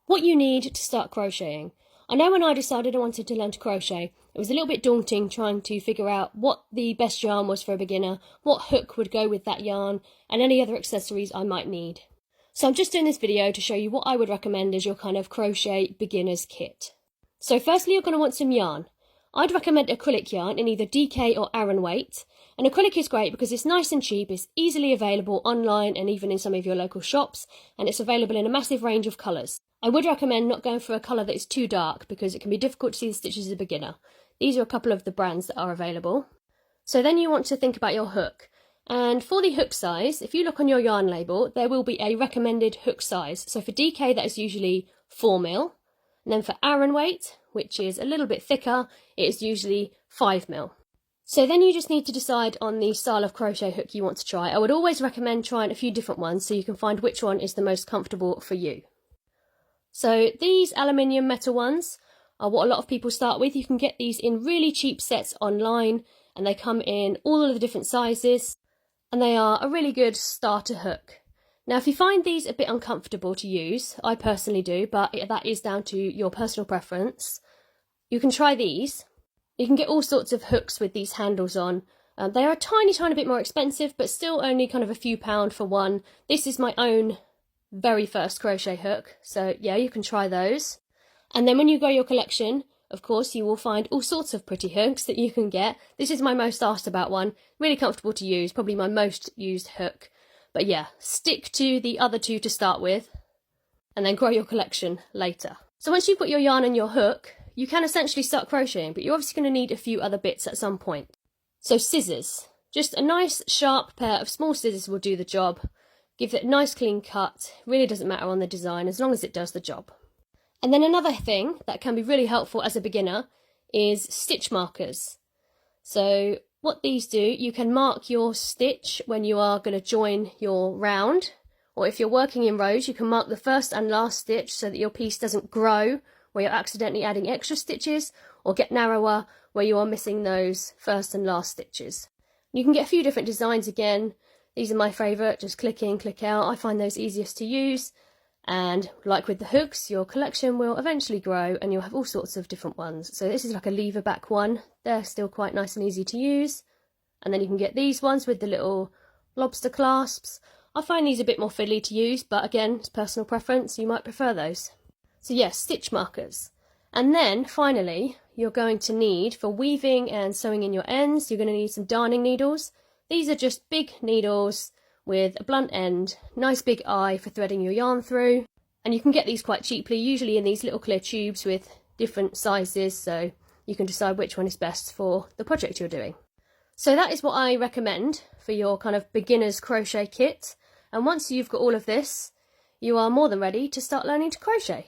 What you need to start crocheting. I know when I decided I wanted to learn to crochet, it was a little bit daunting trying to figure out what the best yarn was for a beginner, what hook would go with that yarn, and any other accessories I might need. So I'm just doing this video to show you what I would recommend as your kind of crochet beginner's kit. So firstly, you're going to want some yarn. I'd recommend acrylic yarn in either DK or Aran weight. And acrylic is great because it's nice and cheap, it's easily available online and even in some of your local shops, and it's available in a massive range of colours. I would recommend not going for a colour that is too dark because it can be difficult to see the stitches as a beginner. These are a couple of the brands that are available. So then you want to think about your hook. And for the hook size, if you look on your yarn label, there will be a recommended hook size. So for DK, that is usually 4mm. And then for Aran weight, which is a little bit thicker, it is usually 5mm. So then you just need to decide on the style of crochet hook you want to try. I would always recommend trying a few different ones so you can find which one is the most comfortable for you. So these aluminium metal ones are what a lot of people start with. You can get these in really cheap sets online and they come in all of the different sizes and they are a really good starter hook. Now if you find these a bit uncomfortable to use, I personally do, but that is down to your personal preference, you can try these. You can get all sorts of hooks with these handles on. They are a tiny bit more expensive, but still only kind of a few pound for one. This is my own very first crochet hook, so yeah, you can try those. And then when you grow your collection, of course, you will find all sorts of pretty hooks that you can get. This is my most asked about one, really comfortable to use, probably my most used hook. But yeah, stick to the other two to start with, and then grow your collection later. So once you've got your yarn and your hook, you can essentially start crocheting, but you're obviously going to need a few other bits at some point. So scissors. Just a nice sharp pair of small scissors will do the job. Give it a nice clean cut. Really doesn't matter on the design as long as it does the job. And then another thing that can be really helpful as a beginner is stitch markers. So what these do, you can mark your stitch when you are going to join your round, or if you're working in rows, you can mark the first and last stitch so that your piece doesn't grow where you're accidentally adding extra stitches, or get narrower where you are missing those first and last stitches. You can get a few different designs again. These are my favourite, just click in, click out. I find those easiest to use. And like with the hooks, your collection will eventually grow and you'll have all sorts of different ones. So this is like a lever back one. They're still quite nice and easy to use. And then you can get these ones with the little lobster clasps. I find these a bit more fiddly to use, but again, it's personal preference. You might prefer those. So yes, stitch markers. And then finally, you're going to need, for weaving and sewing in your ends, you're going to need some darning needles. These are just big needles with a blunt end, nice big eye for threading your yarn through. And you can get these quite cheaply, usually in these little clear tubes with different sizes, so you can decide which one is best for the project you're doing. So that is what I recommend for your kind of beginner's crochet kit. And once you've got all of this, you are more than ready to start learning to crochet.